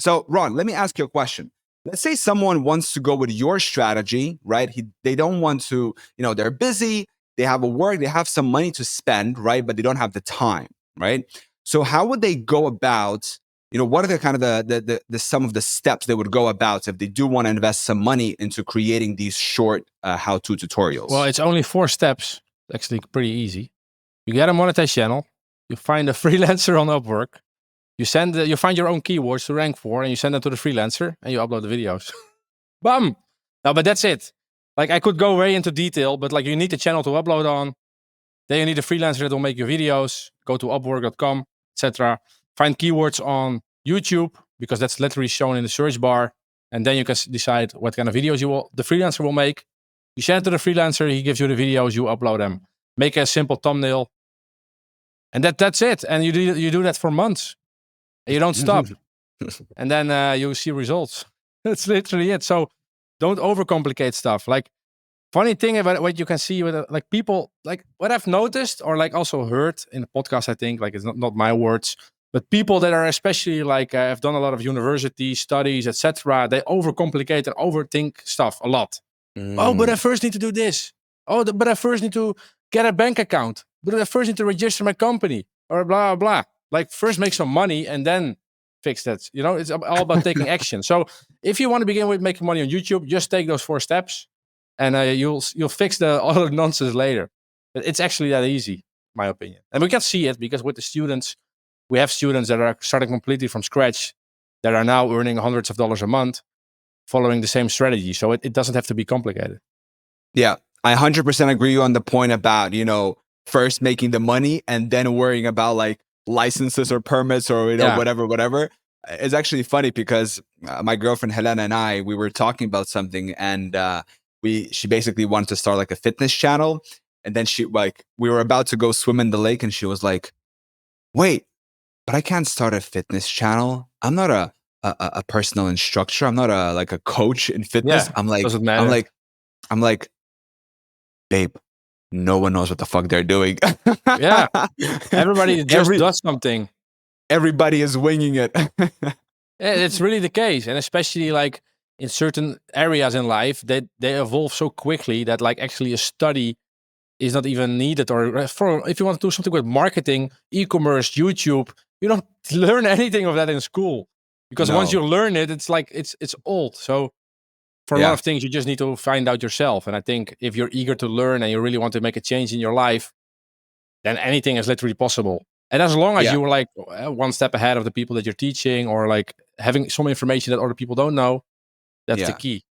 So, Ron, let me ask you a question. Let's say someone wants to go with your strategy, right? They don't want to, they're busy, they have a work, they have some money to spend, right? But they don't have the time, right? So how would they go about, what are the kind of the some of the steps they would go about if they do want to invest some money into creating these short how-to tutorials? Well, it's only 4 steps. Actually, pretty easy. You get a monetized channel. You find a freelancer on Upwork. You find your own keywords to rank for, and you send them to the freelancer, and you upload the videos. Bam! No, but that's it. Like, I could go way into detail, but like, you need the channel to upload on. Then you need a freelancer that will make your videos. Go to upwork.com, etc. Find keywords on YouTube, because that's literally shown in the search bar. And then you can decide what kind of videos the freelancer will make. You send it to the freelancer, he gives you the videos, you upload them. Make a simple thumbnail. And that's it. And you do that for months. And you don't stop. And then you see results. That's literally it. So don't overcomplicate stuff. Like, funny thing about what you can see with like people, like what I've noticed or like also heard in the podcast, I think, like it's not my words, but people that are especially like have done a lot of university studies, etc. They overcomplicate and overthink stuff a lot. Oh, but I first need to do this. Oh, but I first need to get a bank account. But I first need to register my company or blah, blah, blah. Like first make some money and then fix that. It's all about taking action. So if you want to begin with making money on YouTube, just take those 4 steps and you'll fix the other nonsense later. It's actually that easy, my opinion. And we can see it because with the students, we have students that are starting completely from scratch that are now earning hundreds of dollars a month following the same strategy. So it doesn't have to be complicated. Yeah, I 100% agree on the point about, first making the money and then worrying about like licenses or permits or, whatever. It's actually funny because my girlfriend Helena and I, we were talking about something and she basically wanted to start like a fitness channel. And then we were about to go swim in the lake and she was like, wait, but I can't start a fitness channel. I'm not a personal instructor. I'm not a coach in fitness. Yeah, I'm like, doesn't matter. I'm like, babe, no one knows what the fuck they're doing. Yeah. Everybody just does something. Everybody is winging it. It's really the case. And especially like in certain areas in life, they evolve so quickly that like actually a study is not even needed. Or if you want to do something with marketing, e-commerce, YouTube, you don't learn anything of that in school. Because once you learn it, it's like it's old. So for a lot of things, you just need to find out yourself. And I think if you're eager to learn and you really want to make a change in your life, then anything is literally possible. And as long as you were like one step ahead of the people that you're teaching or like having some information that other people don't know, that's the key.